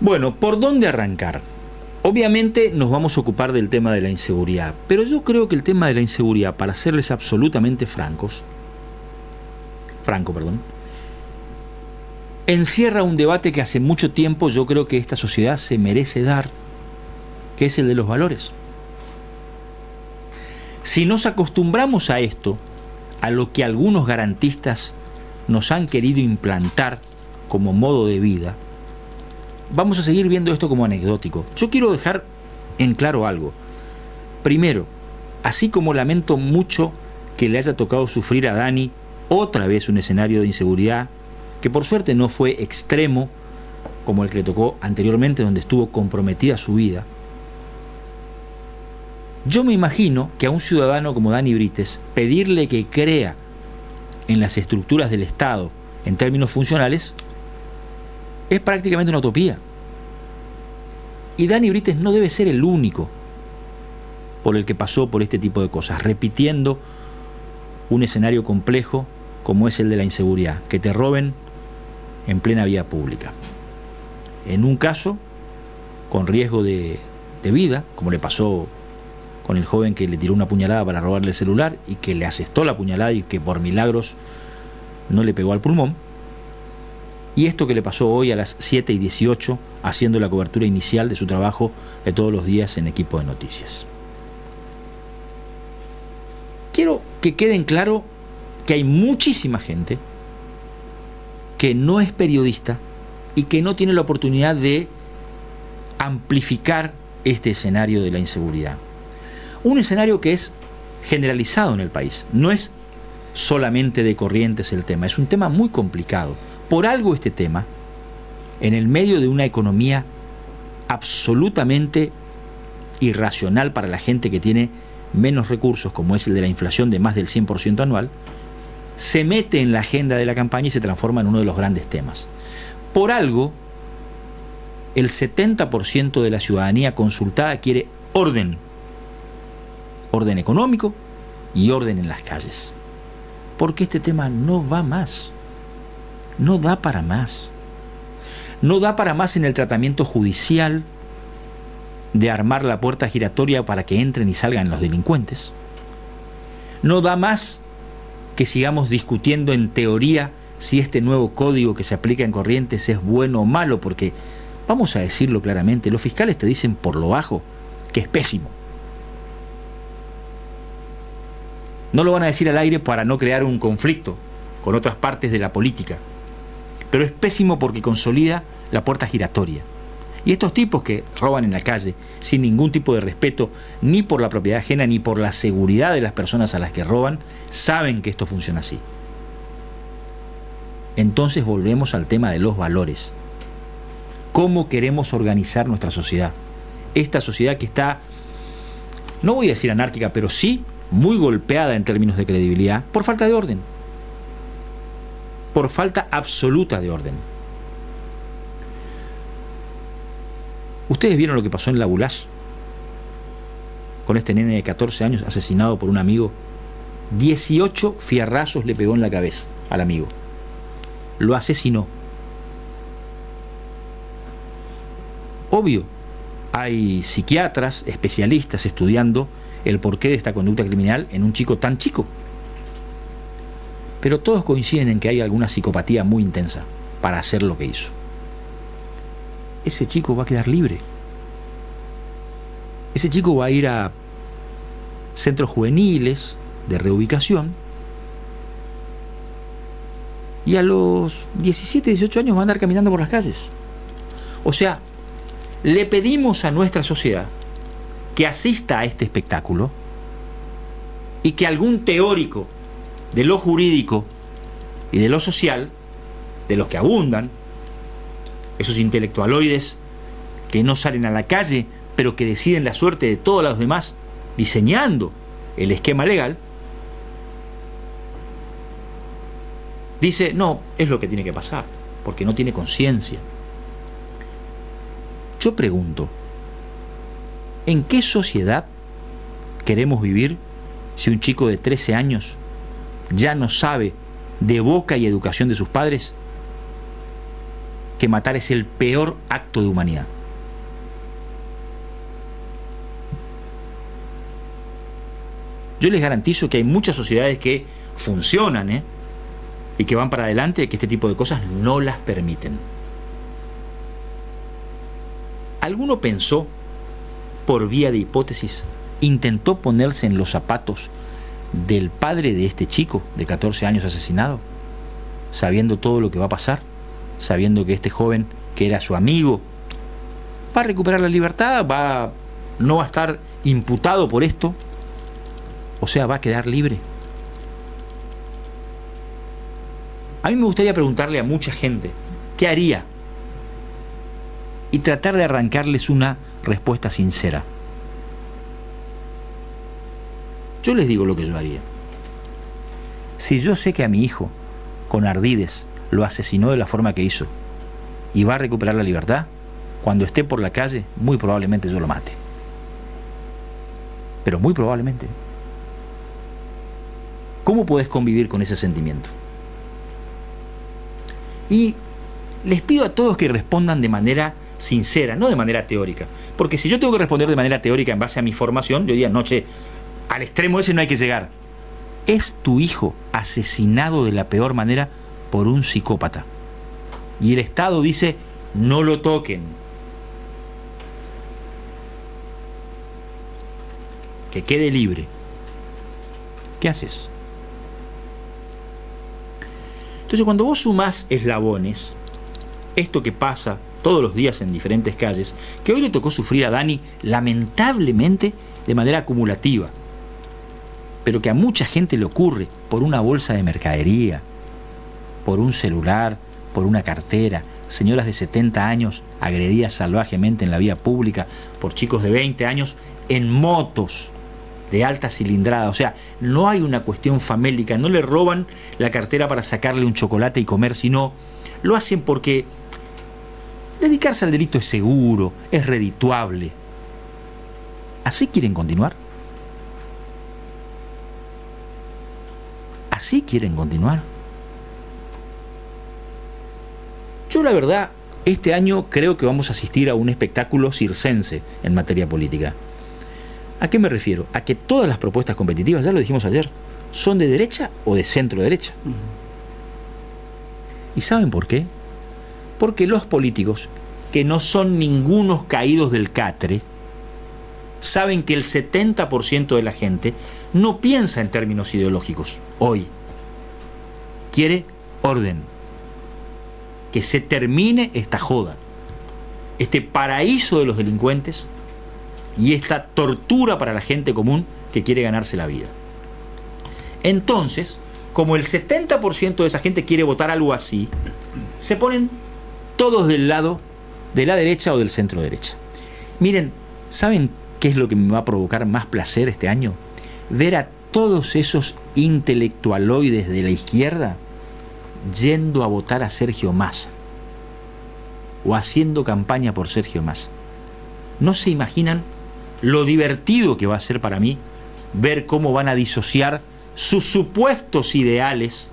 Bueno, ¿por dónde arrancar? Obviamente nos vamos a ocupar del tema de la inseguridad, pero yo creo que el tema de la inseguridad, para serles absolutamente franco, encierra un debate que hace mucho tiempo yo creo que esta sociedad se merece dar, que es el de los valores. Si nos acostumbramos a esto, a lo que algunos garantistas nos han querido implantar como modo de vida, vamos a seguir viendo esto como anecdótico. Yo quiero dejar en claro algo. Primero, así como lamento mucho que le haya tocado sufrir a Dani otra vez un escenario de inseguridad, que por suerte no fue extremo como el que le tocó anteriormente, donde estuvo comprometida su vida, yo me imagino que a un ciudadano como Dani Brites, pedirle que crea en las estructuras del Estado en términos funcionales es prácticamente una utopía. Y Dani Brites no debe ser el único por el que pasó por este tipo de cosas, repitiendo un escenario complejo como es el de la inseguridad, que te roben en plena vía pública. En un caso, con riesgo de vida, como le pasó con el joven que le tiró una puñalada para robarle el celular y que le asestó la puñalada y que por milagros no le pegó al pulmón. Y esto que le pasó hoy a las 7:18, haciendo la cobertura inicial de su trabajo de todos los días en Equipo de Noticias. Quiero que queden claro que hay muchísima gente que no es periodista y que no tiene la oportunidad de amplificar este escenario de la inseguridad. Un escenario que es generalizado en el país, no es solamente de Corrientes el tema, es un tema muy complicado. Por algo este tema, en el medio de una economía absolutamente irracional para la gente que tiene menos recursos, como es el de la inflación de más del 100% anual, se mete en la agenda de la campaña y se transforma en uno de los grandes temas. Por algo, el 70% de la ciudadanía consultada quiere orden económico y orden en las calles. Porque este tema no va más. No da para más. No da para más en el tratamiento judicial de armar la puerta giratoria para que entren y salgan los delincuentes. No da más que sigamos discutiendo en teoría si este nuevo código que se aplica en Corrientes es bueno o malo, porque, vamos a decirlo claramente, los fiscales te dicen por lo bajo que es pésimo. No lo van a decir al aire para no crear un conflicto con otras partes de la política, pero es pésimo porque consolida la puerta giratoria. Y estos tipos que roban en la calle sin ningún tipo de respeto ni por la propiedad ajena ni por la seguridad de las personas a las que roban, saben que esto funciona así. Entonces volvemos al tema de los valores. ¿Cómo queremos organizar nuestra sociedad? Esta sociedad que está, no voy a decir anárquica, pero sí muy golpeada en términos de credibilidad por falta de orden. Por falta absoluta de orden. ¿Ustedes vieron lo que pasó en La Bulás? Con este nene de 14 años asesinado por un amigo. 18 fierrazos le pegó en la cabeza al amigo. Lo asesinó. Obvio, hay psiquiatras, especialistas estudiando el porqué de esta conducta criminal en un chico tan chico. Pero todos coinciden en que hay alguna psicopatía muy intensa para hacer lo que hizo. Ese chico va a quedar libre. Ese chico va a ir a centros juveniles de reubicación y a los 17, 18 años va a andar caminando por las calles. O sea, le pedimos a nuestra sociedad que asista a este espectáculo y que algún teórico de lo jurídico y de lo social, de los que abundan, esos intelectualoides que no salen a la calle, pero que deciden la suerte de todos los demás, diseñando el esquema legal, dice, no, es lo que tiene que pasar, porque no tiene conciencia. Yo pregunto, ¿en qué sociedad queremos vivir si un chico de 13 años ya no sabe de boca y educación de sus padres que matar es el peor acto de humanidad. Yo les garantizo que hay muchas sociedades que funcionan, y que van para adelante, que este tipo de cosas no las permiten. ¿Alguno pensó, por vía de hipótesis, intentó ponerse en los zapatos del padre de este chico de 14 años asesinado, sabiendo todo lo que va a pasar, sabiendo que este joven, que era su amigo, va a recuperar la libertad, no va a estar imputado por esto, o sea, va a quedar libre? A mí me gustaría preguntarle a mucha gente, ¿qué haría? Y tratar de arrancarles una respuesta sincera. Yo les digo lo que yo haría. Si yo sé que a mi hijo, con ardides, lo asesinó de la forma que hizo y va a recuperar la libertad, cuando esté por la calle, muy probablemente yo lo mate. Pero muy probablemente. ¿Cómo podés convivir con ese sentimiento? Y les pido a todos que respondan de manera sincera, no de manera teórica. Porque si yo tengo que responder de manera teórica en base a mi formación, yo diría, no, che, al extremo ese no hay que llegar. ¿Es tu hijo asesinado de la peor manera por un psicópata? Y el Estado dice, no lo toquen. Que quede libre. ¿Qué haces? Entonces, cuando vos sumás eslabones, esto que pasa todos los días en diferentes calles, que hoy le tocó sufrir a Dani, lamentablemente, de manera acumulativa, pero que a mucha gente le ocurre por una bolsa de mercadería, por un celular, por una cartera, señoras de 70 años agredidas salvajemente en la vía pública por chicos de 20 años en motos de alta cilindrada. O sea, no hay una cuestión famélica, no le roban la cartera para sacarle un chocolate y comer, sino lo hacen porque dedicarse al delito es seguro, es redituable. ¿Así quieren continuar? ¿Así quieren continuar? Yo, la verdad, este año creo que vamos a asistir a un espectáculo circense en materia política. ¿A qué me refiero? A que todas las propuestas competitivas, ya lo dijimos ayer, son de derecha o de centro derecha. ¿Y saben por qué? Porque los políticos, que no son ningunos caídos del catre, saben que el 70% de la gente no piensa en términos ideológicos hoy. Quiere orden. Que se termine esta joda, este paraíso de los delincuentes y esta tortura para la gente común que quiere ganarse la vida. Entonces, como el 70% de esa gente quiere votar algo así, se ponen todos del lado de la derecha o del centro derecha. Miren, ¿saben qué es lo que me va a provocar más placer este año? Ver a todos esos intelectualoides de la izquierda yendo a votar a Sergio Massa o haciendo campaña por Sergio Massa. No se imaginan lo divertido que va a ser para mí ver cómo van a disociar sus supuestos ideales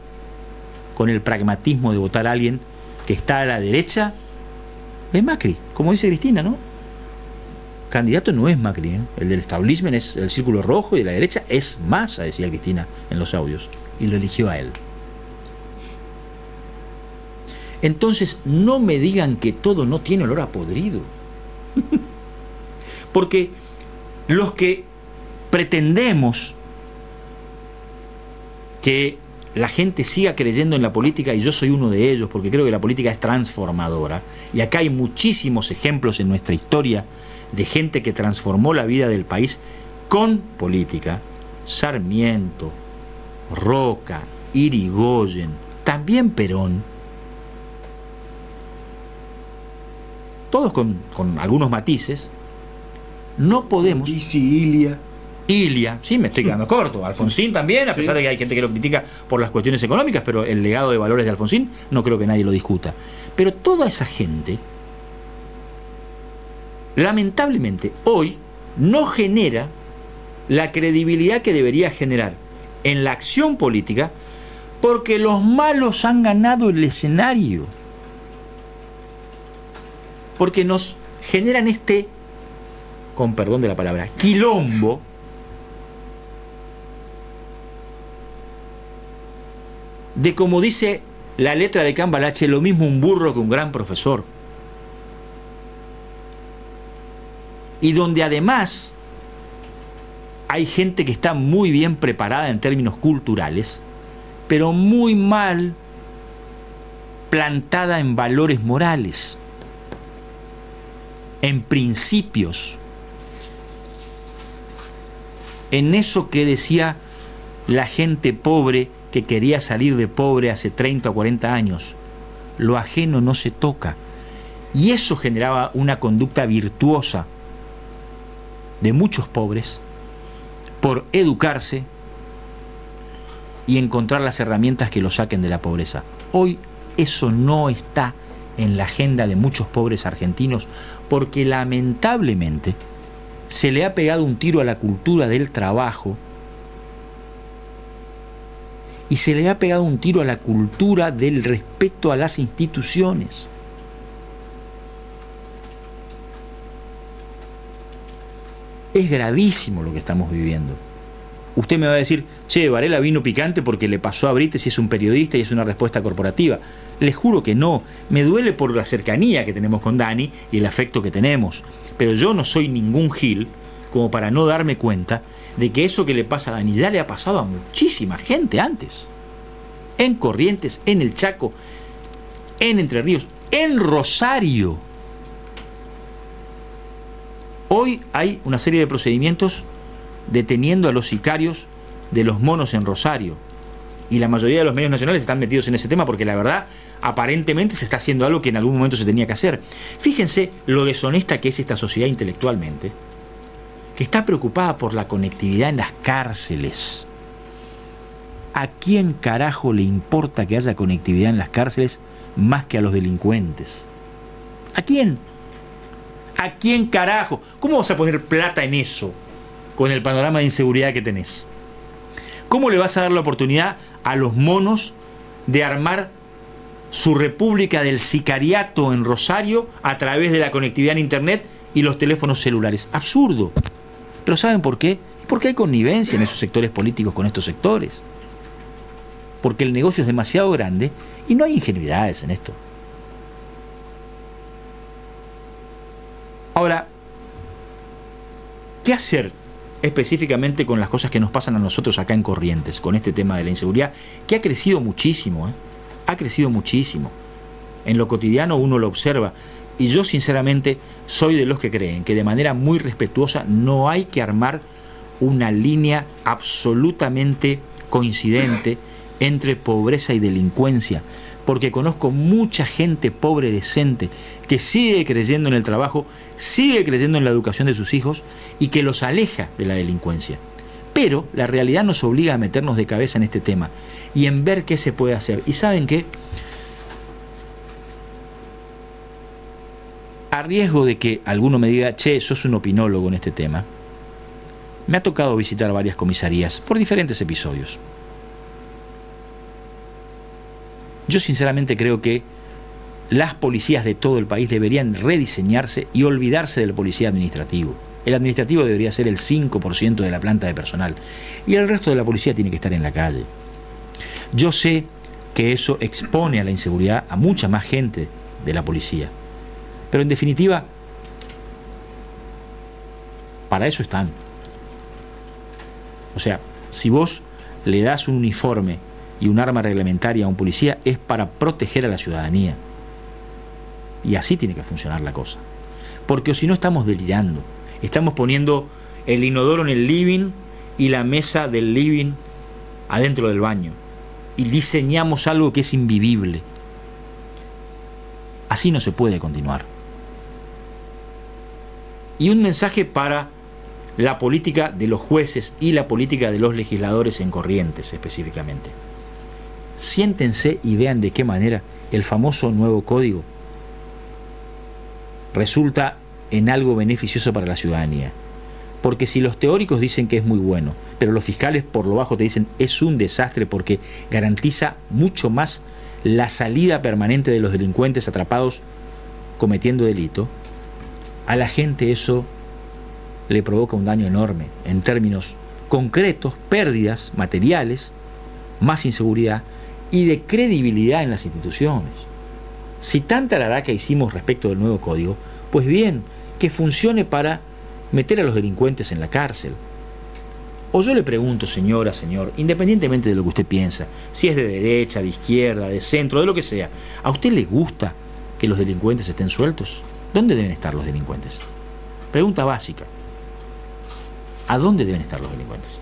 con el pragmatismo de votar a alguien que está a la derecha de Macri, como dice Cristina, ¿no? Candidato no es Macri, ¿eh? El del establishment es el círculo rojo y de la derecha es Massa, decía Cristina en los audios, y lo eligió a él. Entonces, no me digan que todo no tiene olor a podrido. Porque los que pretendemos que la gente siga creyendo en la política, y yo soy uno de ellos, porque creo que la política es transformadora, y acá hay muchísimos ejemplos en nuestra historia de gente que transformó la vida del país con política. Sarmiento, Roca, Irigoyen, también Perón, todos con algunos matices. No podemos. Ilia, sí, me estoy quedando corto. Alfonsín también, a pesar de que hay gente que lo critica por las cuestiones económicas, pero el legado de valores de Alfonsín no creo que nadie lo discuta. Pero toda esa gente, lamentablemente, hoy no genera la credibilidad que debería generar en la acción política, porque los malos han ganado el escenario. porque nos generan este, con perdón de la palabra, quilombo de, como dice la letra de Cambalache, lo mismo un burro que un gran profesor. Y donde además hay gente que está muy bien preparada en términos culturales, pero muy mal plantada en valores morales, en principios, en eso que decía la gente pobre que quería salir de pobre hace 30 o 40 años. Lo ajeno no se toca. Y eso generaba una conducta virtuosa de muchos pobres por educarse y encontrar las herramientas que los saquen de la pobreza. Hoy eso no está en la agenda de muchos pobres argentinos porque lamentablemente se le ha pegado un tiro a la cultura del trabajo y se le ha pegado un tiro a la cultura del respeto a las instituciones. Es gravísimo lo que estamos viviendo. Usted me va a decir, che, Varela vino picante porque le pasó a Brites y es un periodista y es una respuesta corporativa. Les juro que no. Me duele por la cercanía que tenemos con Dani y el afecto que tenemos. Pero yo no soy ningún gil como para no darme cuenta de que eso que le pasa a Dani ya le ha pasado a muchísima gente antes. En Corrientes, en el Chaco, en Entre Ríos, en Rosario. Hoy hay una serie de procedimientos deteniendo a los sicarios de los monos en Rosario. Y la mayoría de los medios nacionales están metidos en ese tema porque la verdad, aparentemente se está haciendo algo que en algún momento se tenía que hacer. Fíjense lo deshonesta que es esta sociedad intelectualmente, que está preocupada por la conectividad en las cárceles. ¿A quién carajo le importa que haya conectividad en las cárceles más que a los delincuentes? ¿A quién? ¿A quién carajo? ¿Cómo vas a poner plata en eso con el panorama de inseguridad que tenés? ¿Cómo le vas a dar la oportunidad a los monos de armar su república del sicariato en Rosario a través de la conectividad en internet y los teléfonos celulares? Absurdo. ¿Pero saben por qué? Porque hay connivencia en esos sectores políticos con estos sectores. Porque el negocio es demasiado grande y no hay ingenuidades en esto. Ahora, ¿qué hacer específicamente con las cosas que nos pasan a nosotros acá en Corrientes, con este tema de la inseguridad, que ha crecido muchísimo, ha crecido muchísimo? En lo cotidiano uno lo observa, y yo sinceramente soy de los que creen que de manera muy respetuosa no hay que armar una línea absolutamente coincidente entre pobreza y delincuencia, porque conozco mucha gente pobre decente que sigue creyendo en el trabajo, sigue creyendo en la educación de sus hijos y que los aleja de la delincuencia. Pero la realidad nos obliga a meternos de cabeza en este tema y en ver qué se puede hacer. ¿Y saben qué? A riesgo de que alguno me diga, che, sos un opinólogo en este tema, me ha tocado visitar varias comisarías por diferentes episodios. Yo sinceramente creo que las policías de todo el país deberían rediseñarse y olvidarse del policía administrativo. El administrativo debería ser el 5% de la planta de personal y el resto de la policía tiene que estar en la calle. Yo sé que eso expone a la inseguridad a mucha más gente de la policía, pero en definitiva, para eso están. O sea, si vos le das un uniforme y un arma reglamentaria a un policía, es para proteger a la ciudadanía. Y así tiene que funcionar la cosa. Porque si no estamos delirando. Estamos poniendo el inodoro en el living y la mesa del living adentro del baño. Y diseñamos algo que es invivible. Así no se puede continuar. Y un mensaje para la política de los jueces y la política de los legisladores en Corrientes específicamente. Siéntense y vean de qué manera el famoso nuevo código resulta en algo beneficioso para la ciudadanía. Porque si los teóricos dicen que es muy bueno, pero los fiscales por lo bajo te dicen es un desastre porque garantiza mucho más la salida permanente de los delincuentes atrapados cometiendo delito, a la gente eso le provoca un daño enorme en términos concretos, pérdidas materiales, más inseguridad y de credibilidad en las instituciones. Si tanta laraca hicimos respecto del nuevo código, pues bien, que funcione para meter a los delincuentes en la cárcel. O yo le pregunto, señora, señor, independientemente de lo que usted piensa, si es de derecha, de izquierda, de centro, de lo que sea, ¿a usted le gusta que los delincuentes estén sueltos? ¿Dónde deben estar los delincuentes? Pregunta básica. ¿A dónde deben estar los delincuentes?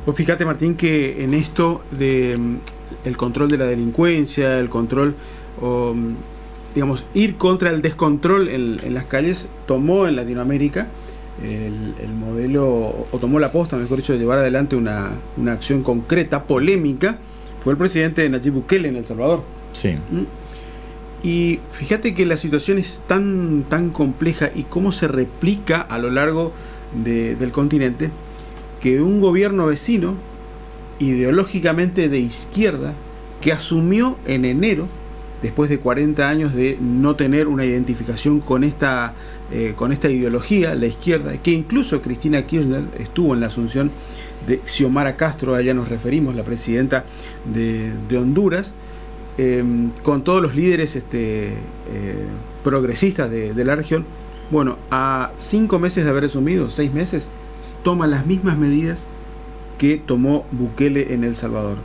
Pues fíjate, Martín, que en esto de el control de la delincuencia, el control, digamos, ir contra el descontrol en las calles, tomó en Latinoamérica el modelo, o tomó la posta, mejor dicho, de llevar adelante una acción concreta, polémica, fue el presidente Nayib Bukele en El Salvador. Sí. Y fíjate que la situación es tan compleja y cómo se replica a lo largo del continente, que un gobierno vecino, ideológicamente de izquierda, que asumió en enero, después de 40 años de no tener una identificación con esta ideología, la izquierda, que incluso Cristina Kirchner estuvo en la asunción de Xiomara Castro, allá nos referimos, la presidenta de Honduras, con todos los líderes progresistas de la región. Bueno, a 5 meses de haber asumido, 6 meses, toma las mismas medidas que tomó Bukele en El Salvador.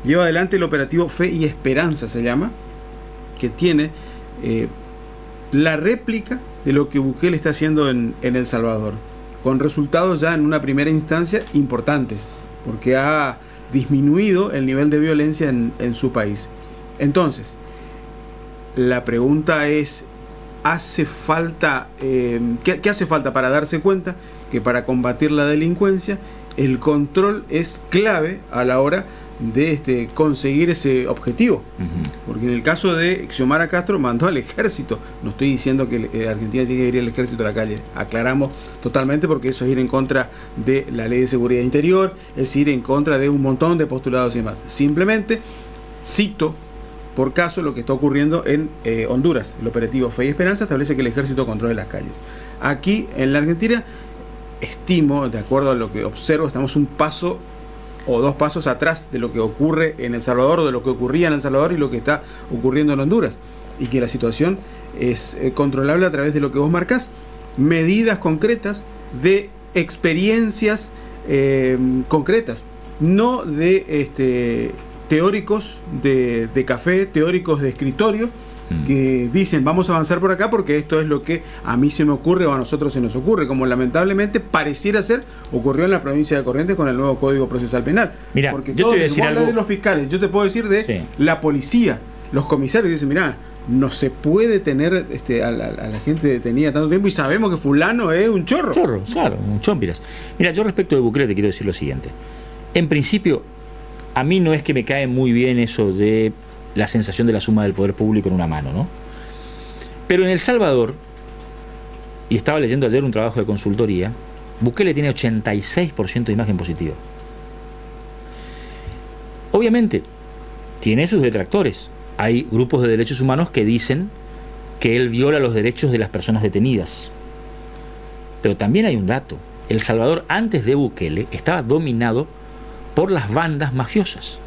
Lleva adelante el operativo Fe y Esperanza, se llama, que tiene la réplica de lo que Bukele está haciendo en El Salvador, con resultados ya en una primera instancia importantes, porque ha disminuido el nivel de violencia en su país. Entonces, la pregunta es, ¿hace falta, ¿qué hace falta para darse cuenta que para combatir la delincuencia el control es clave a la hora de conseguir ese objetivo? Porque en el caso de Xiomara Castro mandó al ejército. No estoy diciendo que Argentina tiene que ir al ejército a la calle, aclaramos totalmente, porque eso es ir en contra de la ley de seguridad interior, es ir en contra de un montón de postulados y demás. Simplemente cito por caso lo que está ocurriendo en Honduras. El operativo Fe y Esperanza establece que el ejército controle las calles. Aquí en la Argentina, estimo, de acuerdo a lo que observo, estamos un paso o 2 pasos atrás de lo que ocurre en El Salvador, o de lo que ocurría en El Salvador y lo que está ocurriendo en Honduras, y que la situación es controlable a través de lo que vos marcás, medidas concretas de experiencias concretas, no de teóricos de café, teóricos de escritorio, que dicen vamos a avanzar por acá porque esto es lo que a mí se me ocurre o a nosotros se nos ocurre, como lamentablemente pareciera ser ocurrió en la provincia de Corrientes con el nuevo Código Procesal Penal. Mira, porque yo te voy a decir algo de los fiscales, yo te puedo decir de la policía, los comisarios dicen, mirá, no se puede tener a la gente detenida tanto tiempo y sabemos que fulano es un chorro. Claro, un chompiras. Mira, yo respecto de Bukele te quiero decir lo siguiente. En principio, a mí no es que me cae muy bien eso de la sensación de la suma del poder público en una mano, ¿no? Pero en El Salvador, y estaba leyendo ayer un trabajo de consultoría, Bukele tiene 86% de imagen positiva. Obviamente, tiene sus detractores. Hay grupos de derechos humanos que dicen que él viola los derechos de las personas detenidas. Pero también hay un dato. El Salvador, antes de Bukele, estaba dominado por las bandas mafiosas.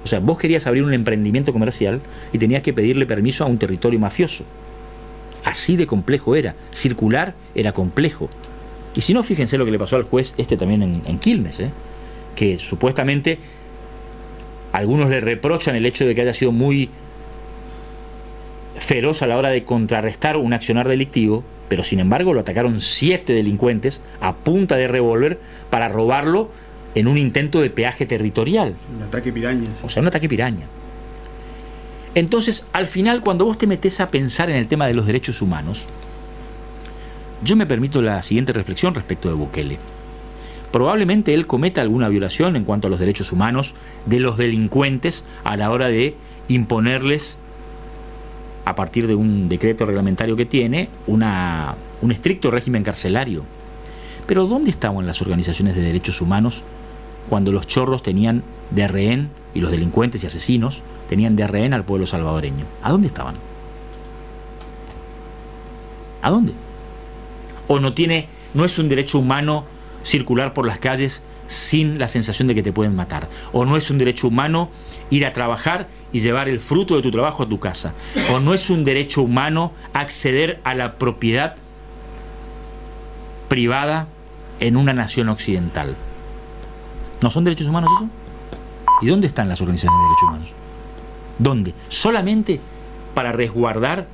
O sea, vos querías abrir un emprendimiento comercial y tenías que pedirle permiso a un territorio mafioso. Así de complejo era. Circular era complejo. Y si no, fíjense lo que le pasó al juez también en Quilmes, que supuestamente algunos le reprochan el hecho de que haya sido muy feroz a la hora de contrarrestar un accionar delictivo, pero sin embargo lo atacaron 7 delincuentes a punta de revólver para robarlo en un intento de peaje territorial. Un ataque piraña. Sí. O sea, un ataque piraña. Entonces, al final, cuando vos te metés a pensar en el tema de los derechos humanos, yo me permito la siguiente reflexión respecto de Bukele. Probablemente él cometa alguna violación en cuanto a los derechos humanos de los delincuentes a la hora de imponerles, a partir de un decreto reglamentario que tiene, un estricto régimen carcelario. Pero ¿dónde estaban las organizaciones de derechos humanos cuando los chorros tenían de rehén, y los delincuentes y asesinos tenían de rehén al pueblo salvadoreño? ¿A dónde estaban? ¿A dónde? ¿O no es un derecho humano circular por las calles sin la sensación de que te pueden matar? ¿O no es un derecho humano ir a trabajar y llevar el fruto de tu trabajo a tu casa? ¿O no es un derecho humano acceder a la propiedad privada en una nación occidental? ¿No son derechos humanos eso? ¿Y dónde están las organizaciones de derechos humanos? ¿Dónde? Solamente para resguardar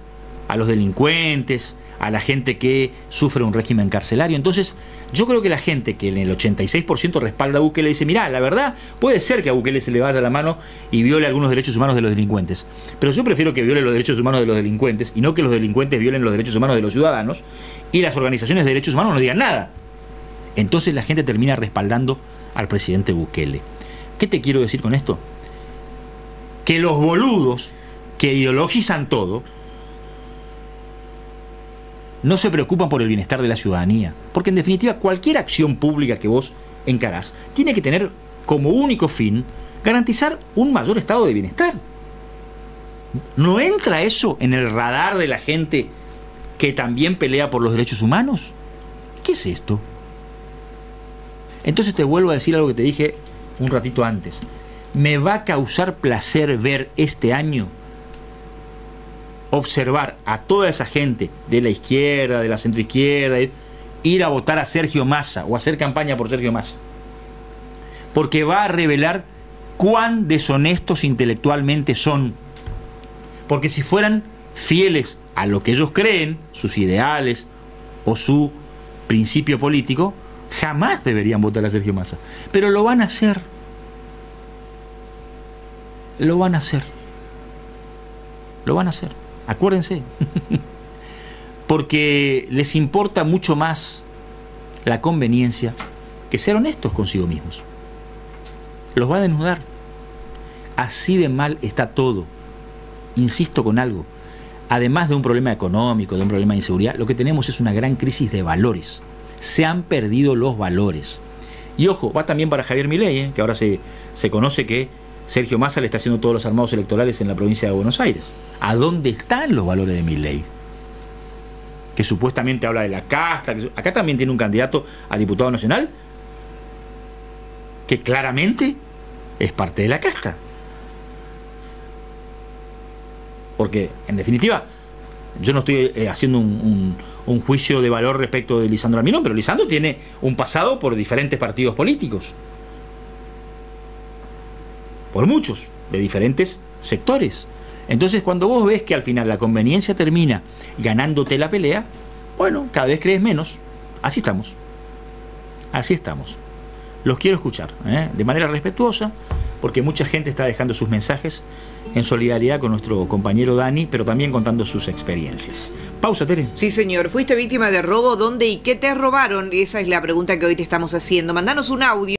a los delincuentes, a la gente que sufre un régimen carcelario. Entonces, yo creo que la gente que en el 86% respalda a Bukele dice, mirá, la verdad, puede ser que a Bukele se le vaya la mano y viole algunos derechos humanos de los delincuentes. Pero yo prefiero que viole los derechos humanos de los delincuentes y no que los delincuentes violen los derechos humanos de los ciudadanos y las organizaciones de derechos humanos no digan nada. Entonces la gente termina respaldando al presidente Bukele. ¿Qué te quiero decir con esto? Que los boludos que ideologizan todo no se preocupan por el bienestar de la ciudadanía, porque en definitiva cualquier acción pública que vos encarás tiene que tener como único fin garantizar un mayor estado de bienestar. ¿No entra eso en el radar de la gente que también pelea por los derechos humanos? ¿Qué es esto? Entonces te vuelvo a decir algo que te dije un ratito antes. Me va a causar placer ver este año, observar a toda esa gente de la izquierda, de la centroizquierda, ir a votar a Sergio Massa o hacer campaña por Sergio Massa. Porque va a revelar cuán deshonestos intelectualmente son. Porque si fueran fieles a lo que ellos creen, sus ideales o su principio político, jamás deberían votar a Sergio Massa. Pero lo van a hacer. Lo van a hacer. Lo van a hacer. Acuérdense. Porque les importa mucho más la conveniencia que ser honestos consigo mismos. Los va a desnudar. Así de mal está todo. Insisto con algo. Además de un problema económico, de un problema de inseguridad, lo que tenemos es una gran crisis de valores. Se han perdido los valores. Y ojo, va también para Javier Milei, que ahora se conoce que Sergio Massa le está haciendo todos los armados electorales en la provincia de Buenos Aires. ¿A dónde están los valores de Milei? Que supuestamente habla de la casta. Acá también tiene un candidato a diputado nacional que claramente es parte de la casta. Porque, en definitiva, yo no estoy haciendo un juicio de valor respecto de Lisandro Almirón, pero Lisandro tiene un pasado por diferentes partidos políticos. Por muchos, de diferentes sectores. Entonces, cuando vos ves que al final la conveniencia termina ganándote la pelea, bueno, cada vez crees menos. Así estamos. Así estamos. Los quiero escuchar, de manera respetuosa, porque mucha gente está dejando sus mensajes en solidaridad con nuestro compañero Dani, pero también contando sus experiencias. Pausa, Tere. Sí, señor. ¿Fuiste víctima de robo? ¿Dónde y qué te robaron? Esa es la pregunta que hoy te estamos haciendo. Mandanos un audio.